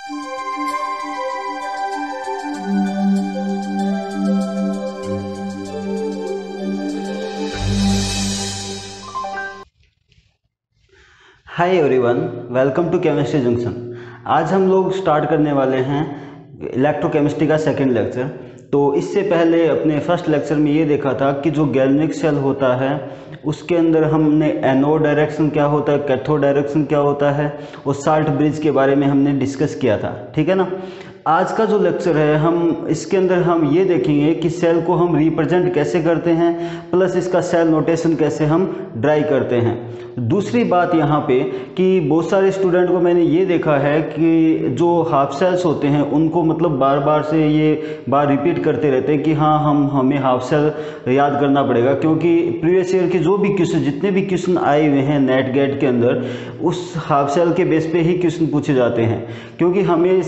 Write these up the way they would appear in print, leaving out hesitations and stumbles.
Hi everyone, welcome to chemistry junction. आज हम लोग स्टार्ट करने वाले हैं इलेक्ट्रोकेमिस्ट्री का सेकंड लेक्चर। तो इससे पहले अपने फर्स्ट लेक्चर में ये देखा था कि जो गैल्वेनिक सेल होता है उसके अंदर हमने एनोड डायरेक्शन क्या होता है, कैथोड डायरेक्शन क्या होता है और साल्ट ब्रिज के बारे में हमने डिस्कस किया था, ठीक है ना। आज का जो लेक्चर है हम इसके अंदर हम ये देखेंगे कि सेल को हम रिप्रेजेंट कैसे करते हैं, प्लस इसका सेल नोटेशन कैसे हम ड्राई करते हैं। दूसरी बात यहाँ पे कि बहुत सारे स्टूडेंट को मैंने ये देखा है कि जो हाफ सेल्स होते हैं उनको मतलब बार बार से ये बार रिपीट करते रहते हैं कि हाँ हमें हाफ सेल याद करना पड़ेगा, क्योंकि प्रीवियस ईयर के जो भी क्वेश्चन जितने भी क्वेश्चन आए हुए हैं नेट गेट के अंदर उस हाफ सेल के बेस पे ही क्वेश्चन पूछे जाते हैं। क्योंकि हमें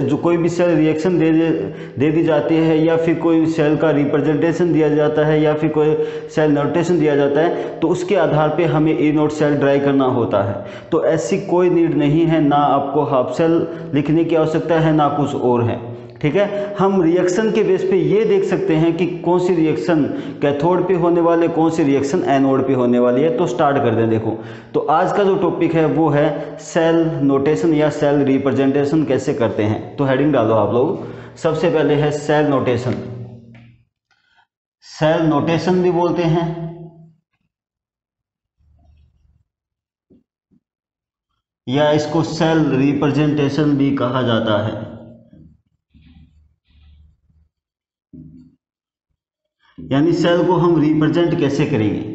जो कोई भी सेल रिएक्शन दे दी जाती है या फिर कोई सेल का रिप्रेजेंटेशन दिया जाता है या फिर कोई सेल नोटेशन दिया जाता है तो उसके आधार पे हमें ए नोट सेल ड्राई करना होता है। तो ऐसी कोई नीड नहीं है, ना आपको हाफ सेल लिखने की आवश्यकता है ना कुछ और है, ठीक है। हम रिएक्शन के बेस पे ये देख सकते हैं कि कौन सी रिएक्शन कैथोड पे होने वाले, कौन सी रिएक्शन एनोड पे होने वाली है। तो स्टार्ट कर दें। देखो, तो आज का जो टॉपिक है वो है सेल नोटेशन या सेल रिप्रेजेंटेशन कैसे करते हैं। तो हेडिंग डालो आप लोग। सबसे पहले है सेल नोटेशन। सेल नोटेशन भी बोलते हैं या इसको सेल रिप्रेजेंटेशन भी कहा जाता है। यानी सेल को हम रिप्रेजेंट कैसे करेंगे।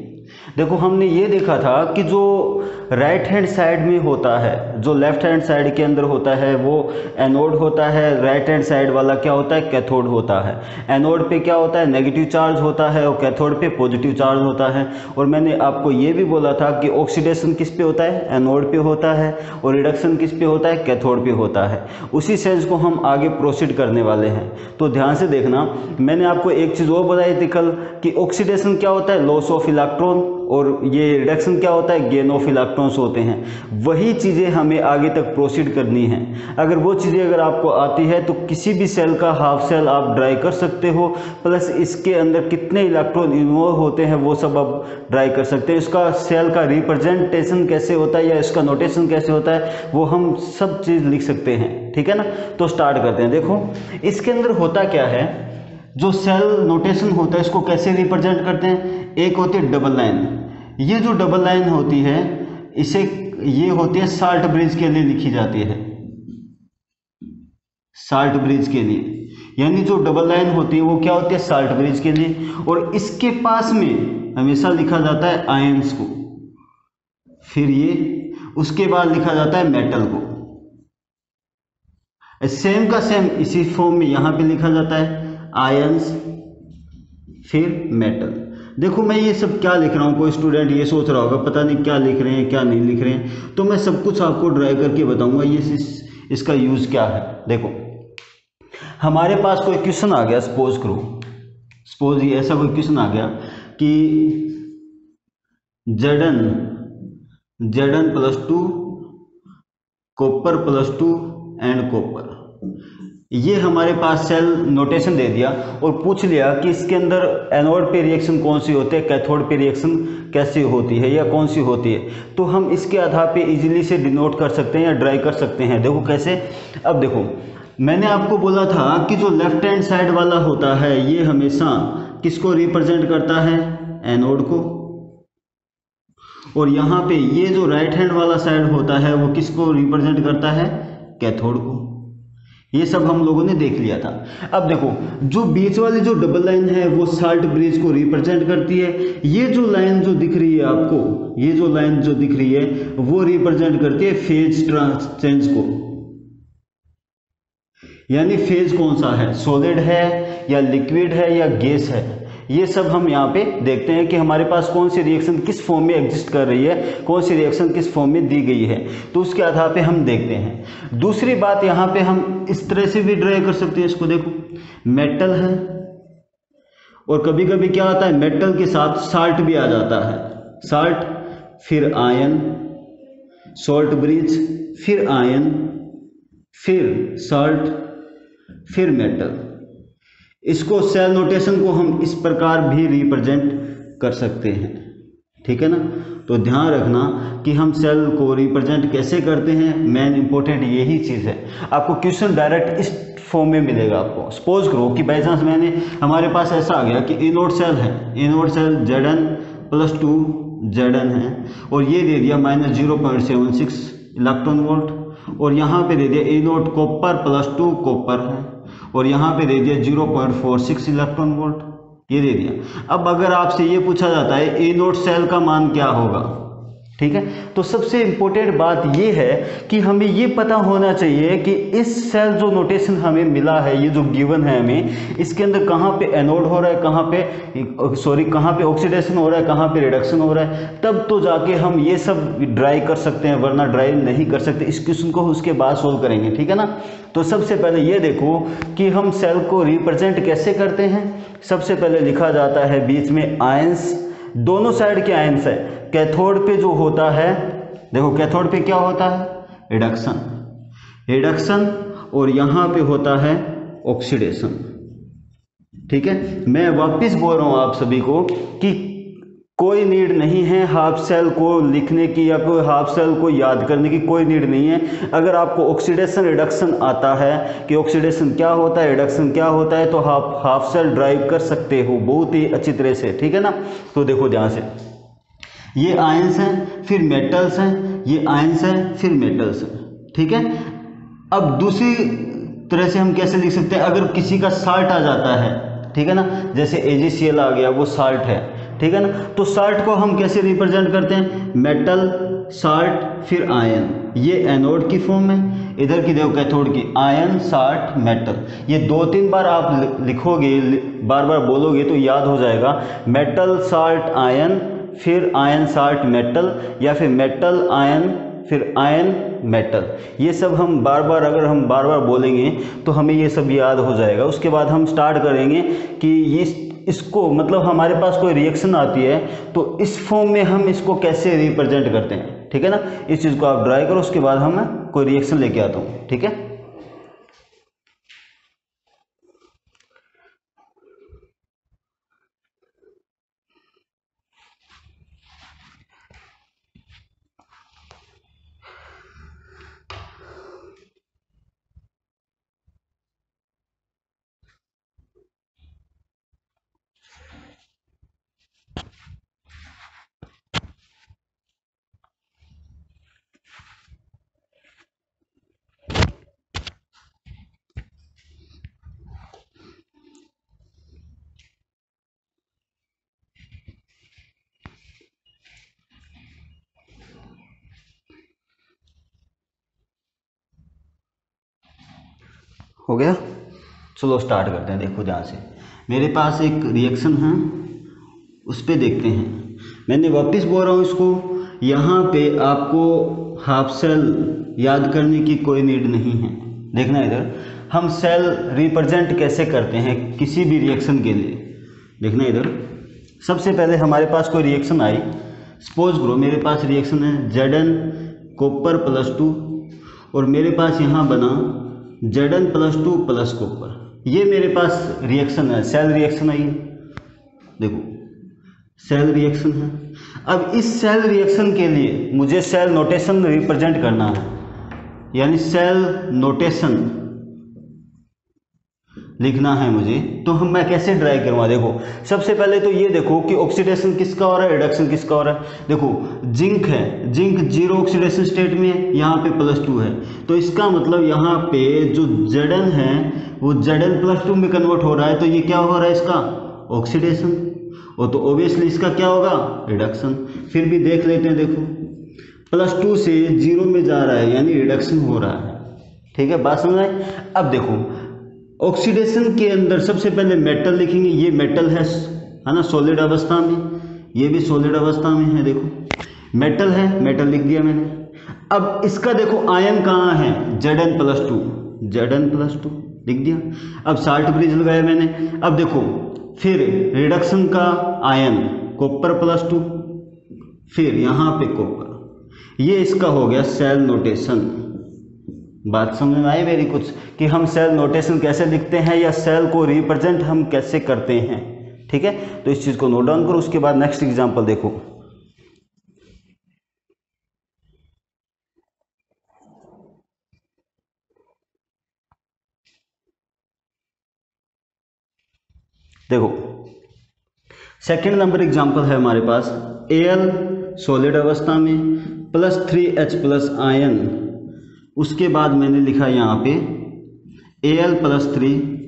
देखो, हमने ये देखा था कि जो राइट हैंड साइड में होता है, जो लेफ्ट हैंड साइड के अंदर होता है वो एनोड होता है, राइट हैंड साइड वाला क्या होता है, कैथोड होता है। एनोड पे क्या होता है, नेगेटिव चार्ज होता है और कैथोड पे पॉजिटिव चार्ज होता है। और मैंने आपको ये भी बोला था कि ऑक्सीडेशन किस पे होता है, एनोड पे होता है, और रिडक्शन किस पे होता है, कैथोड पे होता है। उसी सेंस को हम आगे प्रोसीड करने वाले हैं। तो ध्यान से देखना, मैंने आपको एक चीज़ और बताई थी कल कि ऑक्सीडेशन क्या होता है, लॉस ऑफ इलेक्ट्रॉन, और ये रिडक्शन क्या होता है, गेन ऑफ इलेक्ट्रॉन्स होते हैं। वही चीज़ें हमें आगे तक प्रोसीड करनी है। अगर वो चीज़ें अगर आपको आती है तो किसी भी सेल का हाफ सेल आप ड्राई कर सकते हो, प्लस इसके अंदर कितने इलेक्ट्रॉन इन्वॉल्व होते हैं वो सब आप ड्राई कर सकते हैं। इसका सेल का रिप्रेजेंटेशन कैसे होता है या इसका नोटेशन कैसे होता है वो हम सब चीज़ लिख सकते हैं, ठीक है ना। तो स्टार्ट करते हैं। देखो, इसके अंदर होता क्या है, जो सेल नोटेशन होता है इसको कैसे रिप्रेजेंट करते हैं। एक होती है डबल लाइन। ये जो डबल लाइन होती है इसे ये होती है साल्ट ब्रिज के लिए लिखी जाती है, साल्ट ब्रिज के लिए। यानी जो डबल लाइन होती है वो क्या होती है, साल्ट ब्रिज के लिए। और इसके पास में हमेशा लिखा जाता है आयंस को, फिर ये उसके बाद लिखा जाता है मेटल को। सेम का सेम इसी फॉर्म में यहां पे लिखा जाता है आयंस फिर मेटल। देखो, मैं ये सब क्या लिख रहा हूँ, कोई स्टूडेंट ये सोच रहा होगा पता नहीं क्या लिख रहे हैं क्या नहीं लिख रहे हैं। तो मैं सब कुछ आपको ड्राई करके बताऊंगा ये इसका यूज क्या है। देखो, हमारे पास कोई क्वेश्चन आ गया, सपोज करो, सपोज ये ऐसा कोई क्वेश्चन आ गया कि Zn +2 कॉपर +2 एंड कॉपर, ये हमारे पास सेल नोटेशन दे दिया और पूछ लिया कि इसके अंदर एनोड पे रिएक्शन कौन सी होती है, कैथोड पे रिएक्शन कैसी होती है या कौन सी होती है। तो हम इसके आधार पे इजीली से डिनोट कर सकते हैं या ड्राई कर सकते हैं। देखो कैसे। अब देखो, मैंने आपको बोला था कि जो लेफ्ट हैंड साइड वाला होता है ये हमेशा किसको रिप्रेजेंट करता है, एनोड को। और यहाँ पे ये जो राइट हैंड वाला साइड होता है वो किसको रिप्रेजेंट करता है, कैथोड को। ये सब हम लोगों ने देख लिया था। अब देखो, जो बीच वाली जो डबल लाइन है वो साल्ट ब्रिज को रिप्रेजेंट करती है। ये जो लाइन जो दिख रही है आपको, ये जो लाइन जो दिख रही है वो रिप्रेजेंट करती है फेज चेंज को। यानी फेज कौन सा है, सॉलिड है या लिक्विड है या गैस है। ये सब हम यहाँ पे देखते हैं कि हमारे पास कौन सी रिएक्शन किस फॉर्म में एग्जिस्ट कर रही है, कौन सी रिएक्शन किस फॉर्म में दी गई है, तो उसके आधार पे हम देखते हैं। दूसरी बात, यहाँ पे हम इस तरह से भी ड्रा कर सकते हैं इसको। देखो, मेटल है और कभी कभी क्या आता है, मेटल के साथ साल्ट भी आ जाता है, साल्ट फिर आयन, सॉल्ट ब्रिज फिर आयन फिर साल्ट, फिर मेटल। इसको सेल नोटेशन को हम इस प्रकार भी रिप्रेजेंट कर सकते हैं, ठीक है ना। तो ध्यान रखना कि हम सेल को रिप्रेजेंट कैसे करते हैं, मेन इंपॉर्टेंट यही चीज़ है। आपको क्वेश्चन डायरेक्ट इस फॉर्म में मिलेगा। आपको सपोज करो कि बाई चांस हमारे पास ऐसा आ गया कि ए नोट सेल है, ए नोट सेल Zn+2 Zn है, और ये दे दिया -0.76 इलेक्ट्रॉन वोल्ट, और यहाँ पे दे दिया ए नोट कॉपर+2 कॉपर है, और यहाँ पे दे दिया 0.46 इलेक्ट्रॉन वोल्ट, ये दे दिया। अब अगर आपसे ये पूछा जाता है ए नोट सेल का मान क्या होगा, ठीक है, तो सबसे इंपॉर्टेंट बात ये है कि हमें ये पता होना चाहिए कि इस सेल जो नोटेशन हमें मिला है, ये जो गिवन है हमें, इसके अंदर कहाँ पे एनोड हो रहा है, कहाँ पे ऑक्सीडेशन हो रहा है, कहाँ पे रिडक्शन हो रहा है, तब तो जाके हम ये सब ड्राई कर सकते हैं, वरना ड्राई नहीं कर सकते। इस क्वेश्चन को उसके बाद सोल्व करेंगे, ठीक है ना। तो सबसे पहले ये देखो कि हम सेल को रिप्रेजेंट कैसे करते हैं। सबसे पहले लिखा जाता है बीच में आयंस, दोनों साइड के आयंस है। कैथोड पे जो होता है, देखो कैथोड पे क्या होता है, रिडक्शन, रिडक्शन, और यहाँ पे होता है ऑक्सीडेशन, ठीक है। मैं वापस बोल रहा हूँ आप सभी को कि कोई नीड नहीं है हाफ सेल को लिखने की या कोई हाफ सेल को याद करने की, कोई नीड नहीं है। अगर आपको ऑक्सीडेशन रिडक्शन आता है कि ऑक्सीडेशन क्या होता है, रिडक्शन क्या होता है, तो हाफ सेल ड्राइव कर सकते हो बहुत ही अच्छी तरह से, ठीक है ना। तो देखो ध्यान से, ये आयंस हैं, फिर मेटल्स हैं, ये आयंस हैं, फिर मेटल्स हैं, ठीक है। अब दूसरी तरह से हम कैसे लिख सकते हैं, अगर किसी का साल्ट आ जाता है, ठीक है ना, जैसे AgCl आ गया, वो साल्ट है, ठीक है ना। तो साल्ट को हम कैसे रिप्रेजेंट करते हैं, मेटल, साल्ट, फिर आयन, ये एनोड की फॉर्म में, इधर की देखो कैथोड की, आयन, साल्ट, मेटल। ये 2-3 बार आप लिखोगे, बार बार बोलोगे तो याद हो जाएगा। मेटल, साल्ट, आयन, फिर आयन, साल्ट, मेटल, या फिर मेटल, आयन, फिर आयन, मेटल। ये सब हम बार बार बोलेंगे तो हमें ये सब याद हो जाएगा। उसके बाद हम स्टार्ट करेंगे कि ये इसको मतलब हमारे पास कोई रिएक्शन आती है तो इस फॉर्म में हम इसको कैसे रिप्रेजेंट करते हैं, ठीक है ना। इस चीज़ को आप ड्राई करो, उसके बाद हम कोई रिएक्शन लेके आता हूँ, ठीक है। हो गया, चलो स्टार्ट करते हैं। देखो ध्यान से, मेरे पास एक रिएक्शन है, उस पर देखते हैं। मैंने वापस बोल रहा हूँ इसको, यहाँ पे आपको हाफ सेल याद करने की कोई नीड नहीं है। देखना इधर, हम सेल रिप्रेजेंट कैसे करते हैं किसी भी रिएक्शन के लिए। देखना इधर, सबसे पहले हमारे पास कोई रिएक्शन आई, सपोज करो मेरे पास रिएक्शन है Zn कॉपर+2, और मेरे पास यहाँ बना Zn+2 प्लस कॉपर। ये मेरे पास रिएक्शन है, सेल रिएक्शन है ये, देखो सेल रिएक्शन है। अब इस सेल रिएक्शन के लिए मुझे सेल नोटेशन रिप्रेजेंट करना है, यानी सेल नोटेशन लिखना है मुझे। तो मैं कैसे ड्राई करूँगा, देखो सबसे पहले तो ये देखो कि ऑक्सीडेशन किसका हो रहा है, रिडक्शन किसका हो रहा है। देखो जिंक है, जिंक 0 ऑक्सीडेशन स्टेट में है, यहाँ पे +2 है, तो इसका मतलब यहाँ पे जो Zn है वो Zn+2 में कन्वर्ट हो रहा है, तो ये क्या हो रहा है इसका ऑक्सीडेशन, और तो ऑब्वियसली इसका क्या होगा रिडक्शन। फिर भी देख लेते हैं, देखो +2 से 0 में जा रहा है यानी रिडक्शन हो रहा है, ठीक है, बात समझ आई। अब देखो ऑक्सीडेशन के अंदर सबसे पहले मेटल लिखेंगे, ये मेटल है ना सॉलिड अवस्था में, ये भी सॉलिड अवस्था में है, देखो मेटल है, मेटल लिख दिया मैंने। अब इसका देखो आयन कहाँ है, Zn+2, Zn+2 लिख दिया। अब साल्ट ब्रिज लगाया मैंने। अब देखो फिर रिडक्शन का आयन कॉपर+2, फिर यहाँ पे कॉपर, ये इसका हो गया सेल नोटेशन, बात समझ में आई मेरी कुछ, कि हम सेल नोटेशन कैसे लिखते हैं या सेल को रिप्रेजेंट हम कैसे करते हैं। ठीक है, तो इस चीज को नोट डाउन करो। उसके बाद नेक्स्ट एग्जांपल देखो। देखो सेकंड नंबर एग्जांपल है हमारे पास Al सॉलिड अवस्था में +3H+ आयन। उसके बाद मैंने लिखा यहाँ पे Al +3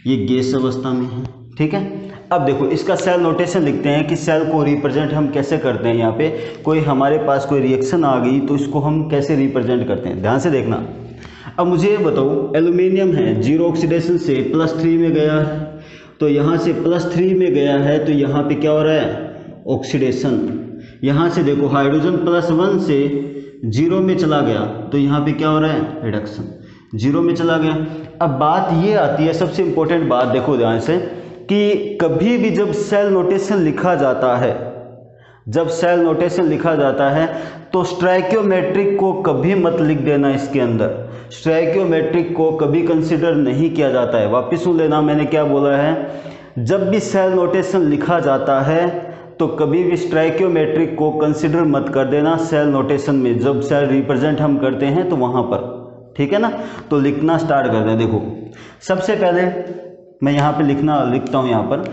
ये गैस अवस्था में है। ठीक है, अब देखो इसका सेल नोटेशन लिखते हैं कि सेल को रिप्रेजेंट हम कैसे करते हैं। यहाँ पे कोई हमारे पास कोई रिएक्शन आ गई तो इसको हम कैसे रिप्रेजेंट करते हैं, ध्यान से देखना। अब मुझे ये बताओ, एल्यूमिनियम है, जीरो ऑक्सीडेशन से +3 में गया है, तो यहाँ से +3 में गया है तो यहाँ पे क्या हो रहा है, ऑक्सीडेशन। यहाँ से देखो हाइड्रोजन +1 से 0 में चला गया तो यहाँ पे क्या हो रहा है, रिडक्शन, 0 में चला गया। अब बात ये आती है, सबसे इंपॉर्टेंट बात देखो ध्यान से, कि कभी भी जब सेल नोटेशन लिखा जाता है, जब सेल नोटेशन लिखा जाता है तो स्टोइकियोमेट्रिक को कभी मत लिख देना इसके अंदर। स्टोइकियोमेट्रिक को कभी कंसिडर नहीं किया जाता है। वापिस सुन लेना मैंने क्या बोला है, जब भी सेल नोटेशन लिखा जाता है तो कभी भी स्टोइकियोमेट्रिक को कंसिडर मत कर देना सेल नोटेशन में, जब सेल रिप्रेजेंट हम करते हैं तो वहाँ पर। ठीक है ना, तो लिखना स्टार्ट कर दें। देखो सबसे पहले मैं यहाँ पे लिखता हूँ, यहाँ पर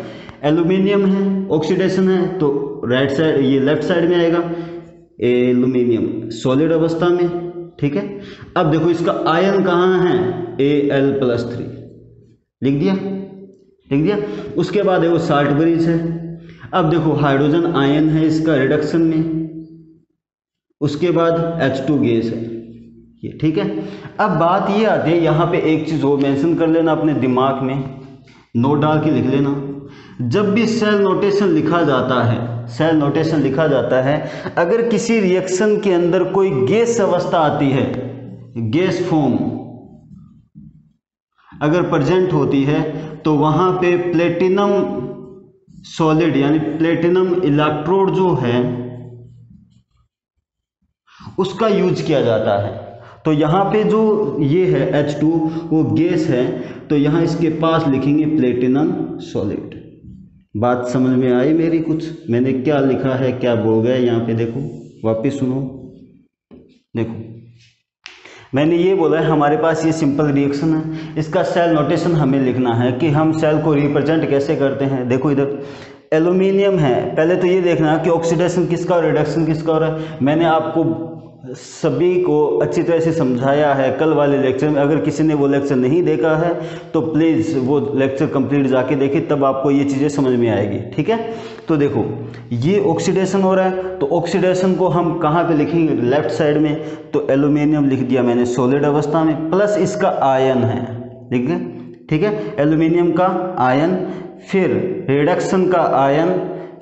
एल्यूमिनियम है, ऑक्सीडेशन है, तो राइट साइड ये लेफ्ट साइड में आएगा एल्यूमिनियम सॉलिड अवस्था में। ठीक है, अब देखो इसका आयन कहाँ है, Al+3 लिख दिया। उसके बाद देखो साल्ट ब्रिज है। अब देखो हाइड्रोजन आयन है इसका रिडक्शन में, उसके बाद H2 गैस है ये। ठीक है, अब बात ये आती है, यहाँ पे एक चीज और मेंशन कर लेना, अपने दिमाग में नोट डाल के लिख लेना। जब भी सेल नोटेशन लिखा जाता है, अगर किसी रिएक्शन के अंदर कोई गैस अवस्था आती है, गैस फॉर्म अगर प्रेजेंट होती है, तो वहां पे प्लेटिनम सॉलिड यानी प्लेटिनम इलेक्ट्रोड जो है उसका यूज किया जाता है। तो यहाँ पे जो ये है H2 वो गैस है, तो यहाँ इसके पास लिखेंगे प्लेटिनम सॉलिड। बात समझ में आई मेरी कुछ, मैंने क्या लिखा है क्या बोल गया यहाँ पे, देखो वापिस सुनो। देखो मैंने ये बोला है हमारे पास ये सिंपल रिएक्शन है, इसका सेल नोटेशन हमें लिखना है कि हम सेल को रिप्रेजेंट कैसे करते हैं। देखो इधर एल्यूमिनियम है, पहले तो ये देखना कि ऑक्सीडेशन किसका और रिडक्शन किसका हो रहा है। मैंने आपको सभी को अच्छी तरह से समझाया है कल वाले लेक्चर में। अगर किसी ने वो लेक्चर नहीं देखा है तो प्लीज़ वो लेक्चर कंप्लीट जाके देखिए, तब आपको ये चीज़ें समझ में आएगी। ठीक है, तो देखो ये ऑक्सीडेशन हो रहा है, तो ऑक्सीडेशन को हम कहाँ पे लिखेंगे, लेफ्ट साइड में। तो एल्यूमिनियम लिख दिया मैंने सॉलिड अवस्था में, प्लस इसका आयन है। ठीक है, एल्यूमिनियम का आयन, फिर रिडक्शन का आयन,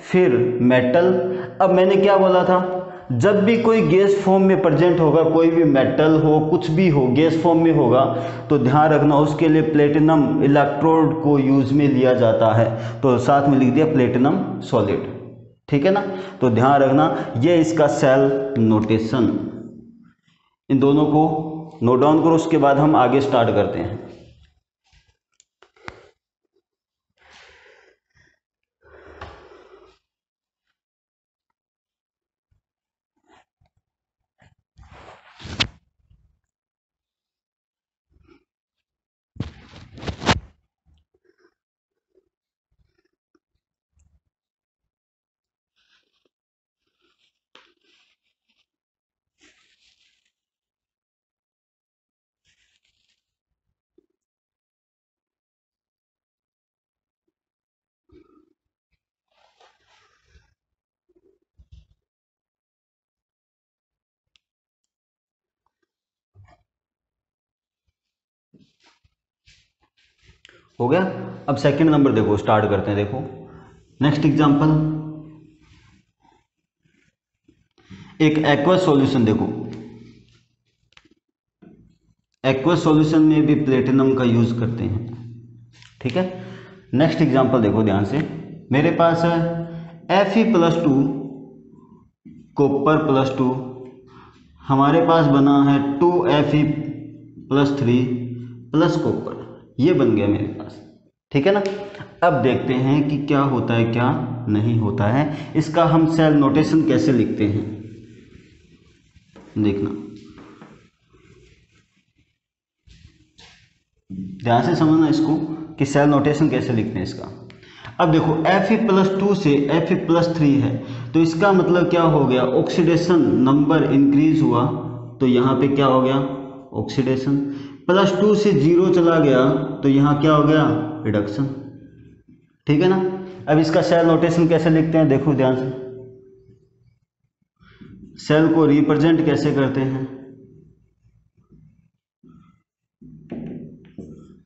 फिर मेटल। अब मैंने क्या बोला था, जब भी कोई गैस फॉर्म में प्रेजेंट होगा, कोई भी मेटल हो कुछ भी हो गैस फॉर्म में होगा, तो ध्यान रखना उसके लिए प्लेटिनम इलेक्ट्रोड को यूज में लिया जाता है। तो साथ में लिख दिया प्लेटिनम सॉलिड। ठीक है ना, तो ध्यान रखना ये इसका सेल नोटेशन। इन दोनों को नोट डाउन करो, उसके बाद हम आगे स्टार्ट करते हैं। हो गया, अब सेकंड नंबर देखो स्टार्ट करते हैं। देखो नेक्स्ट एग्जांपल, एक एक्वस सॉल्यूशन। देखो एक्वस सॉल्यूशन में भी प्लेटिनम का यूज करते हैं। ठीक है, नेक्स्ट एग्जांपल देखो ध्यान से, मेरे पास है Fe+2 कॉपर +2 हमारे पास बना है 2Fe+3 प्लस कॉपर, ये बन गया मेरे पास, ठीक है ना। अब देखते हैं कि क्या होता है क्या नहीं होता है, इसका हम सेल नोटेशन कैसे लिखते हैं, देखना ध्यान से समझना इसको कि सेल नोटेशन कैसे लिखते हैं इसका। अब देखो Fe+2 से Fe+3 है, तो इसका मतलब क्या हो गया, ऑक्सीडेशन नंबर इंक्रीज हुआ, तो यहाँ पे क्या हो गया, ऑक्सीडेशन। +2 से 0 चला गया, तो यहाँ क्या हो गया, रिडक्शन, ठीक है ना। अब इसका सेल नोटेशन कैसे लिखते हैं, देखो ध्यान से, सेल को रिप्रेजेंट कैसे करते हैं,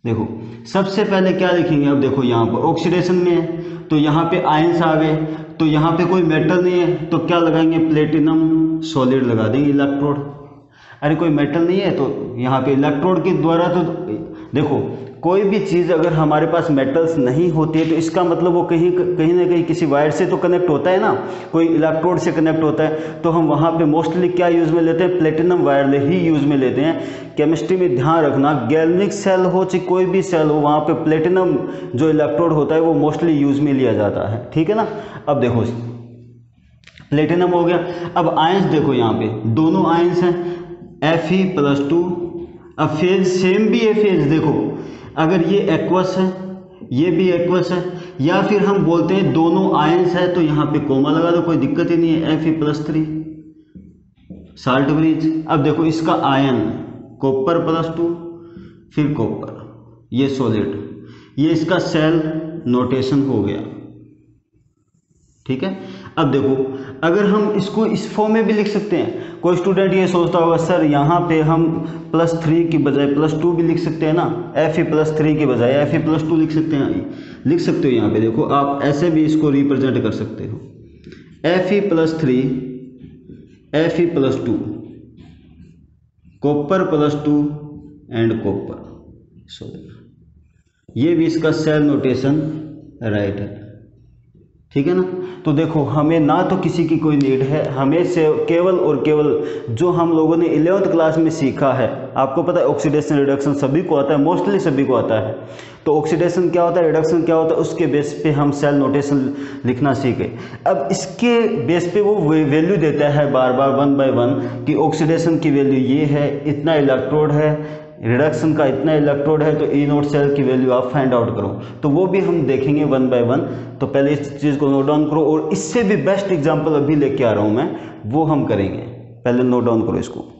देखो सबसे पहले क्या लिखेंगे, अब देखो यहाँ पर ऑक्सीडेशन में है, तो यहाँ पे आयंस आ गए, तो यहाँ पे कोई मेटल नहीं है, तो क्या लगाएंगे, प्लेटिनम सॉलिड लगा देंगे, इलेक्ट्रोड। अरे कोई मेटल नहीं है तो यहाँ पे इलेक्ट्रोड के द्वारा, तो देखो कोई भी चीज़ अगर हमारे पास मेटल्स नहीं होती है तो इसका मतलब वो कहीं ना कहीं किसी वायर से तो कनेक्ट होता है ना, कोई इलेक्ट्रोड से कनेक्ट होता है, तो हम वहाँ पे मोस्टली क्या यूज़ में लेते हैं, प्लेटिनम वायर ही यूज़ में लेते हैं। केमिस्ट्री में ध्यान रखना, गैल्वेनिक सेल हो चाहे कोई भी सेल हो, वहाँ पे प्लेटिनम जो इलेक्ट्रोड होता है वो मोस्टली यूज़ में लिया जाता है, ठीक है ना। अब देखो प्लेटिनम हो गया। अब आयंस देखो यहाँ पे दोनों आयंस हैं Fe+2। अब फेज सेम भी है, फेज देखो अगर ये एक्वस है ये भी एक्वस है, या फिर हम बोलते हैं दोनों आयंस है तो यहाँ पे कोमा लगा दो, कोई दिक्कत ही नहीं है, Fe+3 साल्ट ब्रिज। अब देखो इसका आयन कॉपर+2 फिर कॉपर, ये सॉलिड, ये इसका सेल नोटेशन हो गया, ठीक है। अब देखो अगर हम इसको इस फॉर्म में भी लिख सकते हैं, कोई स्टूडेंट ये सोचता होगा सर यहाँ पे हम +3 की बजाय +2 भी लिख सकते हैं ना, Fe+3 की बजाय Fe+2 लिख सकते हैं, लिख सकते हो। यहाँ पे देखो आप ऐसे भी इसको रिप्रेजेंट कर सकते हो, Fe+3 Fe+2 कॉपर+2 एंड कॉपर, ये भी इसका सेल नोटेशन राइट है, ठीक है ना। तो देखो हमें ना तो किसी की कोई नीड है, हमें से केवल और केवल जो हम लोगों ने 11th क्लास में सीखा है, आपको पता है ऑक्सीडेशन रिडक्शन सभी को आता है, मोस्टली सभी को आता है, तो ऑक्सीडेशन क्या होता है, रिडक्शन क्या होता है, उसके बेस पे हम सेल नोटेशन लिखना सीखे। अब इसके बेस पे वो वैल्यू देता है बार बार 1 by 1 कि ऑक्सीडेशन की वैल्यू ये है, इतना इलेक्ट्रोड है, रिडक्शन का इतना इलेक्ट्रोड है, तो E0 सेल की वैल्यू आप फाइंड आउट करो, तो वो भी हम देखेंगे 1 by 1। तो पहले इस चीज़ को नोट डाउन करो, और इससे भी बेस्ट एग्जांपल अभी लेके आ रहा हूँ मैं, वो हम करेंगे, पहले नोट डाउन करो इसको।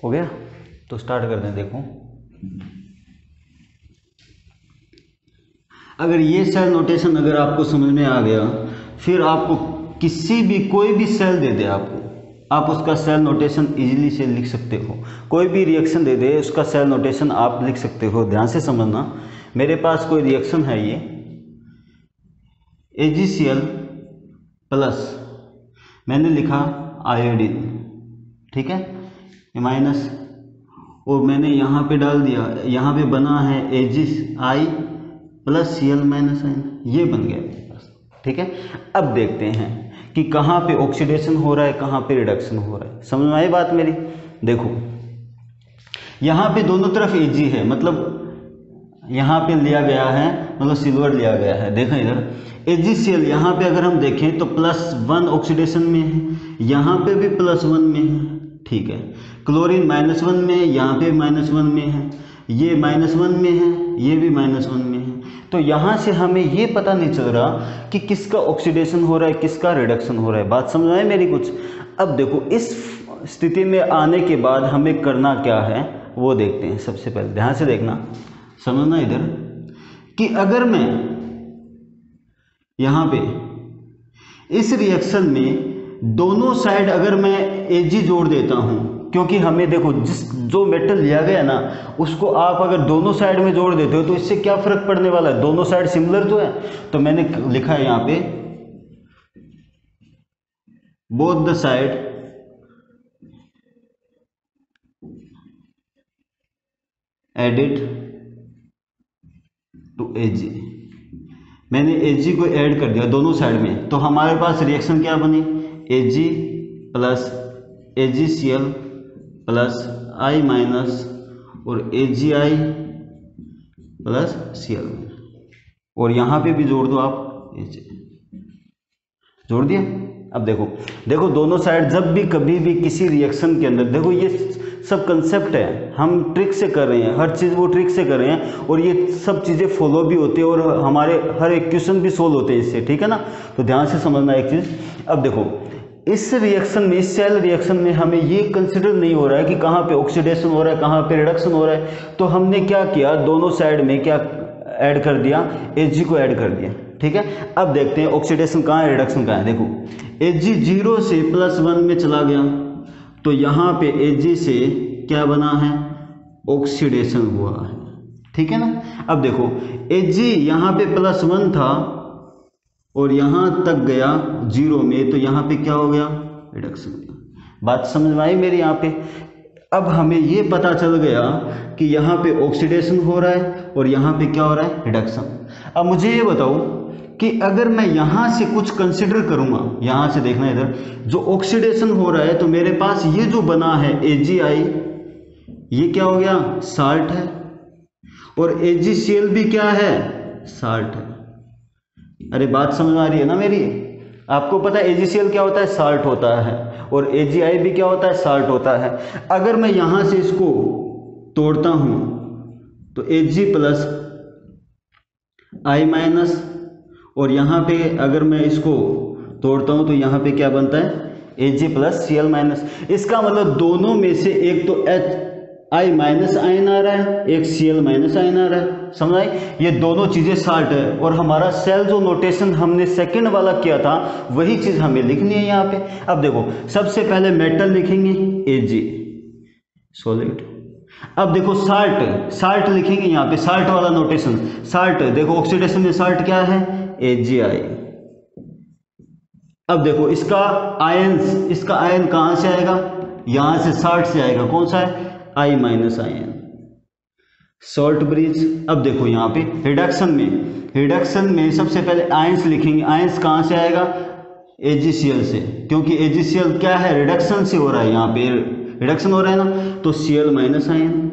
हो गया, तो स्टार्ट करते हैं। देखो अगर ये सेल नोटेशन अगर आपको समझ में आ गया, फिर आपको किसी भी कोई भी सेल दे दे आपको, आप उसका सेल नोटेशन इजीली से लिख सकते हो। कोई भी रिएक्शन दे दे उसका सेल नोटेशन आप लिख सकते हो। ध्यान से समझना, मेरे पास कोई रिएक्शन है, ये AgCl प्लस मैंने लिखा आयोडीन, ठीक है, माइनस, और मैंने यहाँ पे डाल दिया, यहाँ पे बना है AgI plus Cl minus ion, ये बन गया मेरे पास, ठीक है। अब देखते हैं कि कहाँ पे ऑक्सीडेशन हो रहा है, कहाँ पे रिडक्शन हो रहा है, समझ में आई बात मेरी। देखो यहाँ पे दोनों तरफ Ag है, मतलब यहाँ पे लिया गया है, मतलब सिल्वर लिया गया है, देखो इधर AgCl, यहाँ पे अगर हम देखें तो +1 ऑक्सीडेशन में है, यहाँ पे भी +1 में है, ठीक है। क्लोरीन -1 में है, यहाँ पे -1 में है, ये -1 में है, ये भी -1 में है, तो यहाँ से हमें ये पता नहीं चल रहा कि किसका ऑक्सीडेशन हो रहा है, किसका रिडक्शन हो रहा है। बात समझ आए मेरी कुछ? अब देखो इस स्थिति में आने के बाद हमें करना क्या है वो देखते हैं। सबसे पहले ध्यान से देखना, समझना इधर कि अगर मैं यहाँ पे इस रिएक्शन में दोनों साइड अगर मैं Ag जोड़ देता हूँ, क्योंकि हमें देखो जो मेटल लिया गया ना उसको आप अगर दोनों साइड में जोड़ देते हो तो इससे क्या फर्क पड़ने वाला है, दोनों साइड सिमिलर तो है। तो मैंने लिखा है यहाँ पे both the side added to Ag। मैंने Ag को ऐड कर दिया दोनों साइड में, तो हमारे पास रिएक्शन क्या बनी, Ag plus AgCl plus I minus और AgI प्लस Cl, और यहाँ पे भी जोड़ दो आप Ag, जोड़ दिया। अब देखो दोनों साइड जब भी कभी भी किसी रिएक्शन के अंदर, देखो ये सब कंसेप्ट है, हम ट्रिक से कर रहे हैं, हर चीज़ वो ट्रिक से कर रहे हैं और ये सब चीज़ें फॉलो भी होती है और हमारे हर एक क्वेश्चन भी सोल्व होते हैं इससे, ठीक है ना। तो ध्यान से समझना एक चीज़। अब देखो इस रिएक्शन में, इस सेल रिएक्शन में हमें ये कंसिडर नहीं हो रहा है कि कहाँ पे ऑक्सीडेशन हो रहा है, कहाँ पे रिडक्शन हो रहा है। तो हमने क्या किया, दोनों साइड में क्या ऐड कर दिया, Ag को ऐड कर दिया, ठीक है। अब देखते हैं ऑक्सीडेशन कहाँ है, रिडक्शन कहाँ है। देखो Ag 0 से +1 में चला गया तो यहाँ पे Ag से क्या बना है, ऑक्सीडेशन हुआ है, ठीक है ना। अब देखो Ag यहाँ पे +1 था और यहाँ तक गया 0 में, तो यहाँ पे क्या हो गया, रिडक्शन हो गया। बात समझ में आई मेरी यहाँ पे? अब हमें ये पता चल गया कि यहाँ पे ऑक्सीडेशन हो रहा है और यहाँ पे क्या हो रहा है, रिडक्शन। अब मुझे ये बताओ कि अगर मैं यहाँ से कुछ कंसिडर करूँगा, यहाँ से देखना इधर, जो ऑक्सीडेशन हो रहा है तो मेरे पास ये जो बना है AgI, ये क्या हो गया, साल्ट है, और AgCl भी क्या है, साल्ट है। अरे बात समझ आ रही है ना मेरी? आपको पता है AgCl क्या होता है, साल्ट होता है, और AgI भी क्या होता है, साल्ट होता है। अगर मैं यहाँ से इसको तोड़ता हूँ तो Ag प्लस I माइनस, और यहाँ पे अगर मैं इसको तोड़ता हूँ तो यहाँ पे क्या बनता है, Ag प्लस Cl माइनस। इसका मतलब दोनों में से एक तो I माइनस आयन आ रहा है, एक Cl माइनस आयन आ रहा है, समझ आई? ये दोनों चीज़ें साल्ट है, और हमारा सेल जो नोटेशन हमने सेकंड वाला किया था वही चीज़ हमें लिखनी है यहाँ पे। अब देखो सबसे पहले मेटल लिखेंगे Ag, सॉलिड। अब देखो साल्ट लिखेंगे यहाँ पे, साल्ट वाला नोटेशन, साल्ट। देखो ऑक्सीडेशन में साल्ट क्या है, AgI। अब देखो इसका आयन कहाँ से आएगा, यहाँ से साल्ट से आएगा, कौन सा है, I minus ion, salt bridge. अब देखो यहाँ पे रिडक्शन में सबसे पहले आयंस लिखेंगे, आयंस कहाँ से आएगा, AgCl से, क्योंकि AgCl क्या है, रिडक्शन से हो रहा है, यहाँ पे रिडक्शन हो रहा है ना, तो Cl माइनस आयन।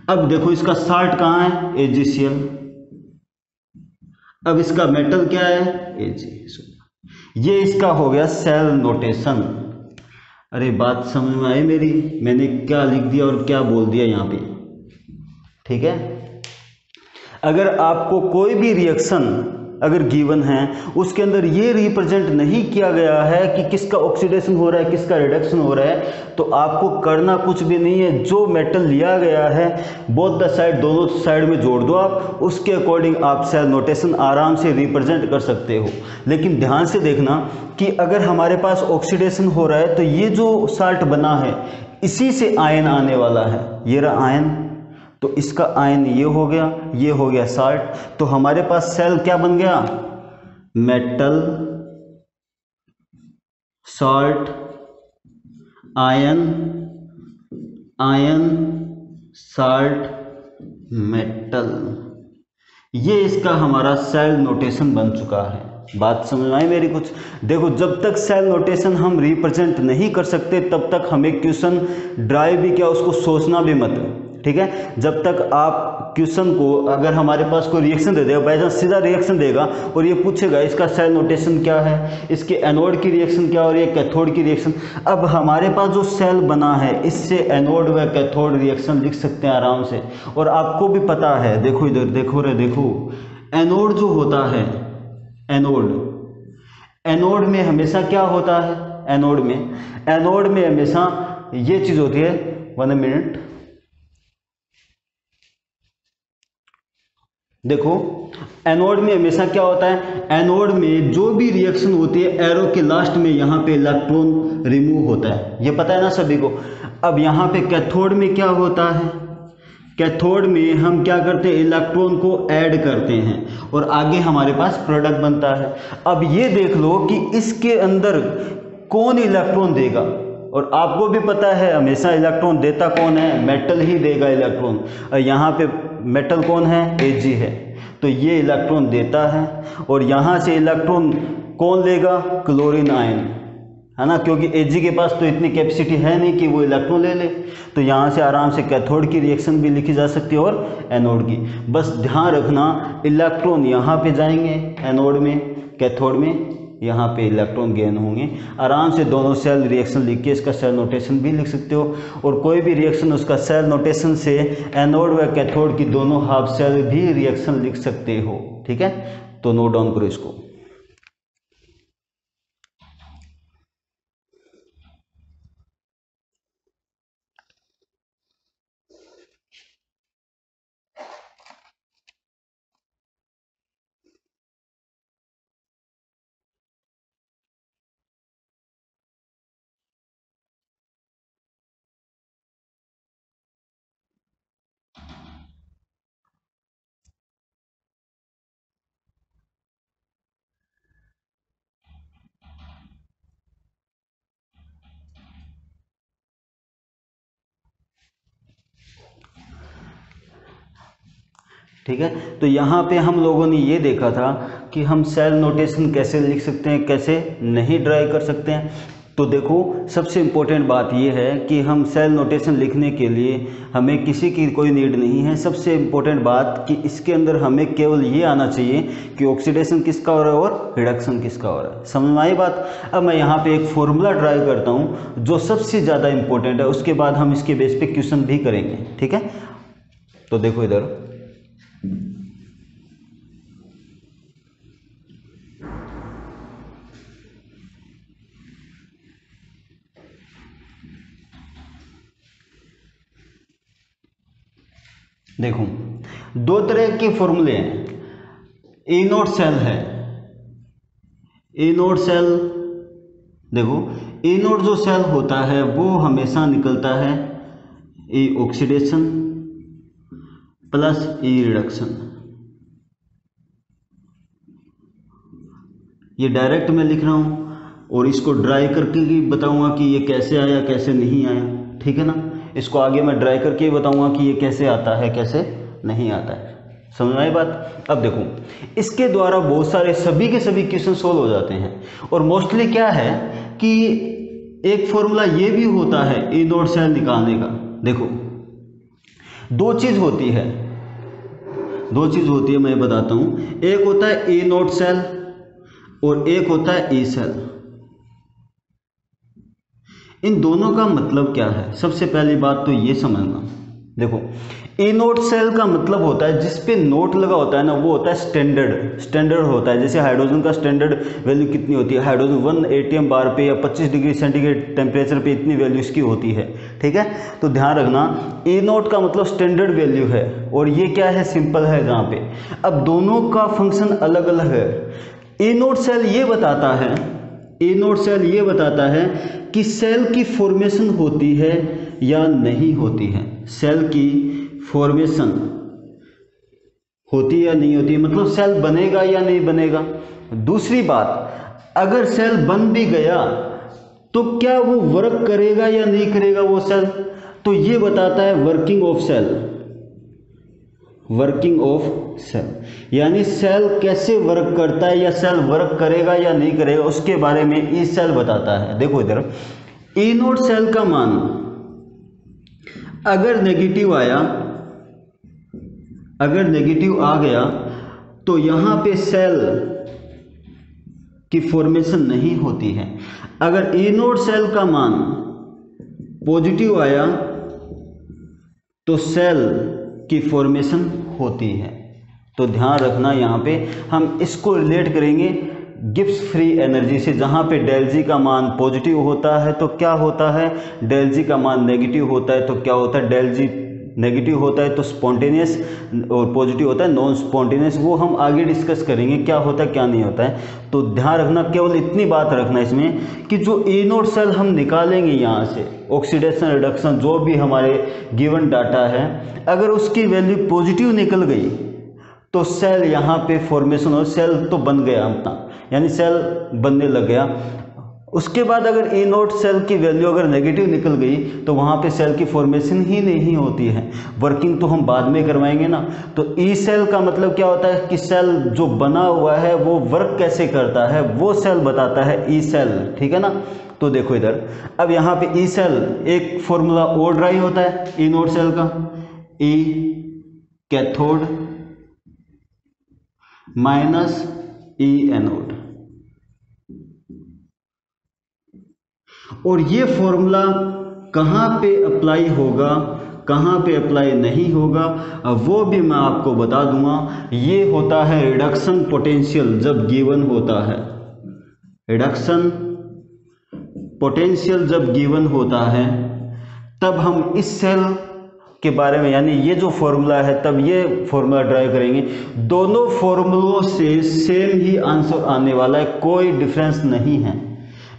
अब देखो इसका साल्ट कहाँ है, AgCl। अब इसका मेटल क्या है, Ag। ये इसका हो गया सेल नोटेशन। अरे बात समझ में आई मेरी? मैंने क्या लिख दिया और क्या बोल दिया यहाँ पे, ठीक है। अगर आपको कोई भी रिएक्शन अगर गिवन है उसके अंदर ये रिप्रेजेंट नहीं किया गया है कि किसका ऑक्सीडेशन हो रहा है, किसका रिडक्शन हो रहा है, तो आपको करना कुछ भी नहीं है। जो मेटल लिया गया है बोथ द साइड, दोनों साइड में जोड़ दो आप, उसके अकॉर्डिंग आप सेल नोटेशन आराम से रिप्रेजेंट कर सकते हो। लेकिन ध्यान से देखना कि अगर हमारे पास ऑक्सीडेशन हो रहा है तो ये जो साल्ट बना है इसी से आयन आने वाला है, ये रहा आयन, तो इसका आयन ये हो गया साल्ट। तो हमारे पास सेल क्या बन गया, metal, salt, ion, salt, metal. ये इसका हमारा सेल नोटेशन बन चुका है। बात समझ में आई मेरी कुछ? देखो जब तक सेल नोटेशन हम रिप्रेजेंट नहीं कर सकते तब तक हमें क्वेश्चन ड्राइव भी क्या, उसको सोचना भी मत, ठीक है। जब तक आप क्वेश्चन को, अगर हमारे पास कोई रिएक्शन दे देगा, बाई चांस सीधा रिएक्शन देगा और ये पूछेगा इसका सेल नोटेशन क्या है, इसके एनोड की रिएक्शन क्या हो रही है, कैथोड की रिएक्शन। अब हमारे पास जो सेल बना है इससे एनोड व कैथोड रिएक्शन लिख सकते हैं आराम से। और आपको भी पता है, देखो इधर देखो, एनोड जो होता है, एनोड में हमेशा क्या होता है, एनोड में हमेशा ये चीज होती है, 1 मिनट, देखो एनोड में हमेशा क्या होता है, एनोड में जो भी रिएक्शन होती है एरो के लास्ट में यहां पे इलेक्ट्रॉन रिमूव होता है, ये पता है ना सभी को। अब यहां पे कैथोड में क्या होता है, कैथोड में हम क्या करते हैं, इलेक्ट्रॉन को ऐड करते हैं और आगे हमारे पास प्रोडक्ट बनता है। अब ये देख लो कि इसके अंदर कौन इलेक्ट्रॉन देगा, और आपको भी पता है हमेशा इलेक्ट्रॉन देता कौन है, मेटल ही देगा इलेक्ट्रॉन, और यहाँ पे मेटल कौन है, Ag है, तो ये इलेक्ट्रॉन देता है। और यहाँ से इलेक्ट्रॉन कौन लेगा, क्लोरीन आयन, है ना, क्योंकि Ag के पास तो इतनी कैपेसिटी है नहीं कि वो इलेक्ट्रॉन ले ले, तो यहाँ से आराम से कैथोड की रिएक्शन भी लिखी जा सकती है और एनोड की। बस ध्यान रखना इलेक्ट्रॉन यहाँ पे जाएंगे एनोड में, कैथोड में यहाँ पे इलेक्ट्रॉन गेन होंगे। आराम से दोनों सेल रिएक्शन लिख के इसका सेल नोटेशन भी लिख सकते हो, और कोई भी रिएक्शन उसका सेल नोटेशन से एनोड व कैथोड की दोनों हाफ सेल भी रिएक्शन लिख सकते हो, ठीक है, तो नोट डाउन करो इसको। ठीक है, तो यहाँ पे हम लोगों ने ये देखा था कि हम सेल नोटेशन कैसे लिख सकते हैं, कैसे नहीं ड्राई कर सकते हैं। तो देखो सबसे इम्पोर्टेंट बात ये है कि हम सेल नोटेशन लिखने के लिए हमें किसी की कोई नीड नहीं है। सबसे इम्पोर्टेंट बात कि इसके अंदर हमें केवल ये आना चाहिए कि ऑक्सीडेशन किसका हो रहा है और रिडक्शन किसका हो रहा है। समझ में आई बात। अब मैं यहाँ पे एक फॉर्मूला ड्राई करता हूँ जो सबसे ज़्यादा इम्पोर्टेंट है, उसके बाद हम इसके बेस पे क्वेश्चन भी करेंगे, ठीक है। तो देखो इधर देखो दो तरह के फॉर्मूले हैं। ए नोट सेल है, ए नोट सेल, देखो ए नोट जो सेल होता है वो हमेशा निकलता है ए ऑक्सीडेशन प्लस ए रिडक्शन। ये डायरेक्ट मैं लिख रहा हूँ और इसको ड्राई करके ही बताऊंगा कि ये कैसे आया कैसे नहीं आया, ठीक है ना। इसको आगे मैं ड्राई करके ही बताऊंगा कि ये कैसे आता है कैसे नहीं आता है। समझ में आई बात। अब देखो इसके द्वारा बहुत सारे सभी के सभी क्वेश्चन सोल्व हो जाते हैं। और मोस्टली क्या है कि एक फॉर्मूला ये भी होता है ए नोट सेल निकालने का। देखो दो चीज होती है मैं बताता हूं। एक होता है ए नोट सेल और एक होता है ए सेल। इन दोनों का मतलब क्या है, सबसे पहली बात तो ये समझना। देखो ए नोट सेल का मतलब होता है जिस पे नोट लगा होता है ना, वो होता है स्टैंडर्ड होता है। जैसे हाइड्रोजन का स्टैंडर्ड वैल्यू कितनी होती है, हाइड्रोजन 1 atm बार पे या 25 डिग्री सेंटीग्रेड टेम्परेचर पे इतनी वैल्यू इसकी होती है, ठीक है। तो ध्यान रखना ए नोट का मतलब स्टैंडर्ड वैल्यू है और ये क्या है, सिंपल है जहाँ पे। अब दोनों का फंक्शन अलग अलग है। ए नोट सेल ये बताता है कि सेल की फॉर्मेशन होती है या नहीं होती है, सेल की फॉर्मेशन होती या नहीं होती है, मतलब सेल बनेगा या नहीं बनेगा। दूसरी बात, अगर सेल बन भी गया तो क्या वो वर्क करेगा या नहीं करेगा वो सेल, तो ये बताता है वर्किंग ऑफ सेल, यानी सेल कैसे वर्क करता है या सेल वर्क करेगा या नहीं करेगा उसके बारे में ई सेल बताता है। देखो इधर ए नोट सेल का मान अगर नेगेटिव आ गया तो यहां पे सेल की फॉर्मेशन नहीं होती है। अगर ए नोट सेल का मान पॉजिटिव आया तो सेल की फॉर्मेशन होती है। तो ध्यान रखना यहाँ पे हम इसको रिलेट करेंगे गिब्स फ्री एनर्जी से, जहाँ पे डेल जी का मान पॉजिटिव होता है तो क्या होता है, डेल जी का मान नेगेटिव होता है तो क्या होता है, डेल जी नेगेटिव होता है तो स्पॉन्टेनियस और पॉजिटिव होता है नॉन स्पॉन्टेनियस। वो हम आगे डिस्कस करेंगे क्या होता है क्या नहीं होता है। तो ध्यान रखना, केवल इतनी बात रखना इसमें कि जो ए नोट सेल हम निकालेंगे यहाँ से, ऑक्सीडेशन रिडक्शन जो भी हमारे गिवन डाटा है, अगर उसकी वैल्यू पॉजिटिव निकल गई तो सेल यहाँ पे फॉर्मेशन और सेल तो बन गया अपना, यानी सेल बनने लग गया। उसके बाद अगर ए नोट सेल की वैल्यू अगर नेगेटिव निकल गई तो वहाँ पे सेल की फॉर्मेशन ही नहीं होती है, वर्किंग तो हम बाद में करवाएंगे ना। तो ई सेल का मतलब क्या होता है कि सेल जो बना हुआ है वो वर्क कैसे करता है वो सेल बताता है ई सेल, ठीक है ना। तो देखो इधर, अब यहाँ पे ई सेल एक फॉर्मूला और ड्राइव होता है ई नोट सेल का, ई कैथोड माइनस ई एनोड, और ये फॉर्मूला कहाँ पे अप्लाई होगा कहाँ पे अप्लाई नहीं होगा वो भी मैं आपको बता दूंगा। ये होता है रिडक्शन पोटेंशियल जब गिवन होता है, रिडक्शन पोटेंशियल जब गिवन होता है तब हम इस सेल के बारे में, यानी ये जो फॉर्मूला है तब ये फॉर्मूला ड्राइव करेंगे। दोनों फॉर्मूलों से सेम ही आंसर आने वाला है, कोई डिफरेंस नहीं है,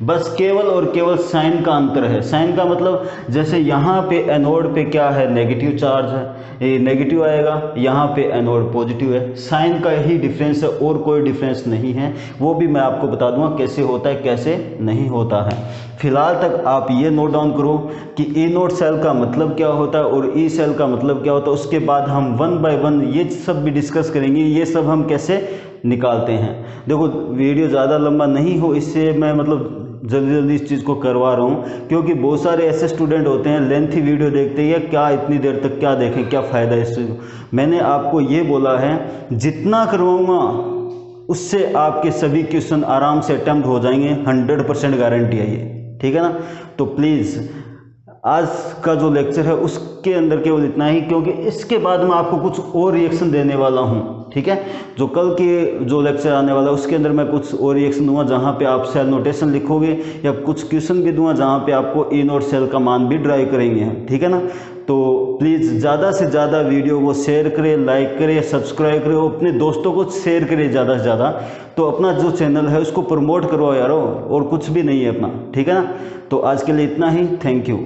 बस केवल और केवल साइन का अंतर है। साइन का मतलब जैसे यहाँ पे एनोड पे क्या है, नेगेटिव चार्ज है, ये नेगेटिव आएगा, यहाँ पे एनोड पॉजिटिव है, साइन का ही डिफरेंस है और कोई डिफरेंस नहीं है। वो भी मैं आपको बता दूंगा कैसे होता है कैसे नहीं होता है। फिलहाल तक आप ये नोट डाउन करो कि ए नोट सेल का मतलब क्या होता है और ई सेल का मतलब क्या होता है। उसके बाद हम 1 बाय 1 ये सब भी डिस्कस करेंगे, ये सब हम कैसे निकालते हैं। देखो वीडियो ज़्यादा लंबा नहीं हो, इससे मैं मतलब जल्दी जल्दी इस चीज़ को करवा रहा हूँ, क्योंकि बहुत सारे ऐसे स्टूडेंट होते हैं लेंथी वीडियो देखते हैं, क्या इतनी देर तक क्या देखें, क्या फ़ायदा है इससे। मैंने आपको ये बोला है जितना करवाऊँगा उससे आपके सभी क्वेश्चन आराम से अटेम्प्ट हो जाएंगे, 100% गारंटी है ये, ठीक है ना। तो प्लीज़ आज का जो लेक्चर है उसके अंदर केवल इतना ही, क्योंकि इसके बाद मैं आपको कुछ और रिएक्शन देने वाला हूँ, ठीक है। जो कल के जो लेक्चर आने वाला है उसके अंदर मैं कुछ और रिएक्शन दूंगा जहाँ पे आप सेल नोटेशन लिखोगे, या कुछ क्वेश्चन भी दूंगा जहाँ पे आपको ई नोट सेल का मान भी ड्राइव करेंगे, ठीक है ना। तो प्लीज़ ज़्यादा से ज़्यादा वीडियो को शेयर करें, लाइक करें, सब्सक्राइब करें, अपने दोस्तों को शेयर करें ज़्यादा से ज़्यादा। तो अपना जो चैनल है उसको प्रमोट करवाओ यारो, और कुछ भी नहीं है अपना, ठीक है ना। तो आज के लिए इतना ही, थैंक यू।